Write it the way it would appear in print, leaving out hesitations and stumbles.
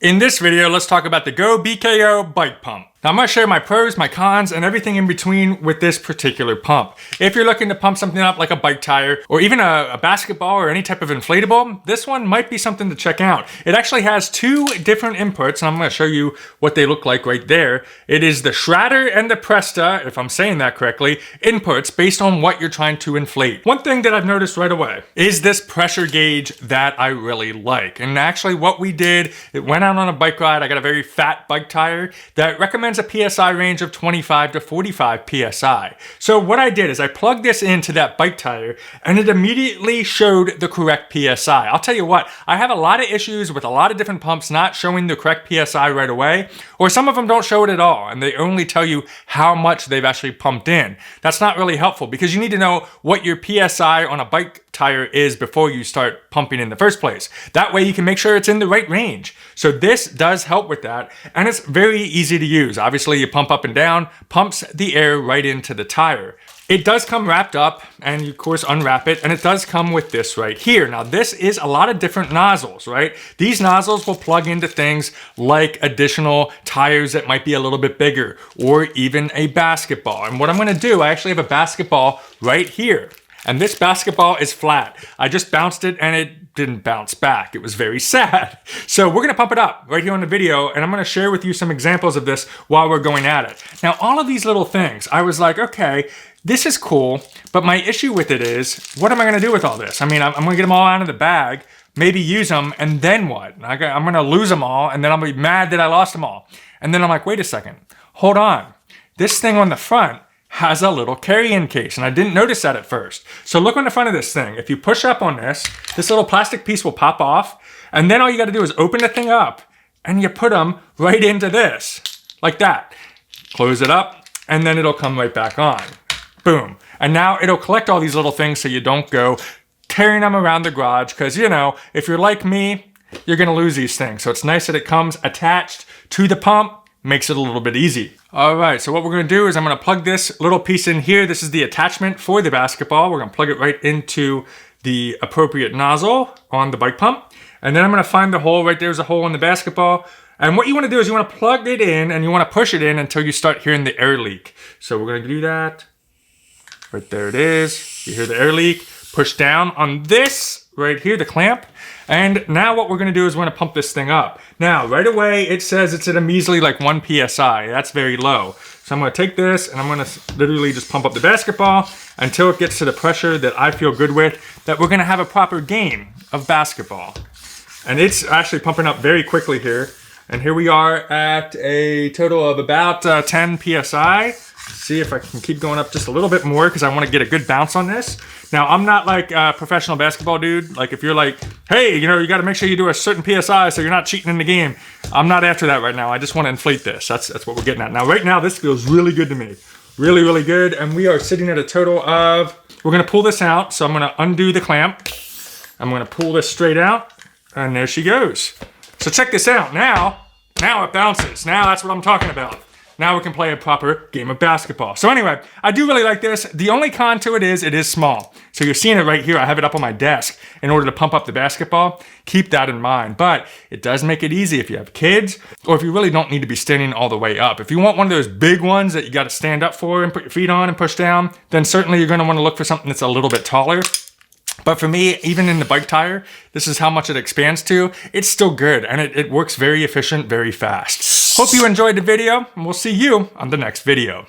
In this video, let's talk about the GOBKO bike pump. Now I'm going to share my pros, my cons, and everything in between with this particular pump. If you're looking to pump something up like a bike tire or even a basketball or any type of inflatable, this one might be something to check out. It actually has two different inputs, and I'm going to show you what they look like right there. It is the Shredder and the Presta, if I'm saying that correctly, inputs based on what you're trying to inflate. One thing that I've noticed right away is this pressure gauge that I really like. And actually what we did, it went out on a bike ride. I got a very fat bike tire that recommends a PSI range of 25 to 45 PSI. So what I did is I plugged this into that bike tire and it immediately showed the correct PSI. I'll tell you what, I have a lot of issues with a lot of different pumps not showing the correct PSI right away, or some of them don't show it at all and they only tell you how much they've actually pumped in. That's not really helpful because you need to know what your PSI on a bike tire is before you start pumping in the first place. That way you can make sure it's in the right range. So this does help with that, and it's very easy to use. Obviously you pump up and down, pumps the air right into the tire. It does come wrapped up, and you of course unwrap it, and it does come with this right here. Now this is a lot of different nozzles, right? These nozzles will plug into things like additional tires that might be a little bit bigger, or even a basketball. And what I'm gonna do, I actually have a basketball right here. And this basketball is flat. I just bounced it and it didn't bounce back. It was very sad. So we're gonna pump it up right here on the video, and I'm gonna share with you some examples of this while we're going at it. Now, all of these little things, I was like, okay, this is cool, but my issue with it is, what am I gonna do with all this? I mean, I'm gonna get them all out of the bag, maybe use them, and then what? I'm gonna lose them all, and then I'll be mad that I lost them all. And then I'm like, wait a second, hold on. This thing on the front has a little carry-in case, and I didn't notice that at first. So look on the front of this thing. If you push up on this little plastic piece will pop off, and then all you gotta do is open the thing up, and you put them right into this, like that. Close it up, and then it'll come right back on. Boom. And now it'll collect all these little things so you don't go tearing them around the garage, because you know, if you're like me, you're gonna lose these things. So it's nice that it comes attached to the pump, makes it a little bit easy. All right, so what we're gonna do is I'm gonna plug this little piece in here. This is the attachment for the basketball. We're gonna plug it right into the appropriate nozzle on the bike pump. And then I'm gonna find the hole. Right there's a hole in the basketball. And what you wanna do is you wanna plug it in and you wanna push it in until you start hearing the air leak. So we're gonna do that. Right there it is. You hear the air leak. Push down on this right here, the clamp. And now what we're gonna do is we're gonna pump this thing up. Now, right away, it says it's at a measly like 1 PSI. That's very low. So I'm gonna take this and I'm gonna literally just pump up the basketball until it gets to the pressure that I feel good with, that we're gonna have a proper game of basketball. And it's actually pumping up very quickly here. And here we are at a total of about 10 PSI. See if I can keep going up just a little bit more because I want to get a good bounce on this. Now, I'm not like a professional basketball dude. Like if you're like, hey, you know, you got to make sure you do a certain PSI so you're not cheating in the game. I'm not after that right now. I just want to inflate this. That's what we're getting at. Now, right now, this feels really good to me. Really, really good. And we are sitting at a total of, we're going to pull this out. So I'm going to undo the clamp. I'm going to pull this straight out. And there she goes. So check this out. Now it bounces. Now that's what I'm talking about. Now we can play a proper game of basketball. So anyway, I do really like this. The only con to it is small. So you're seeing it right here. I have it up on my desk in order to pump up the basketball. Keep that in mind. But it does make it easy if you have kids or if you really don't need to be standing all the way up. If you want one of those big ones that you got to stand up for and put your feet on and push down, then certainly you're going to want to look for something that's a little bit taller. But for me, even in the bike tire, this is how much it expands to. It's still good, and it works very efficient, very fast. Hope you enjoyed the video, and we'll see you on the next video.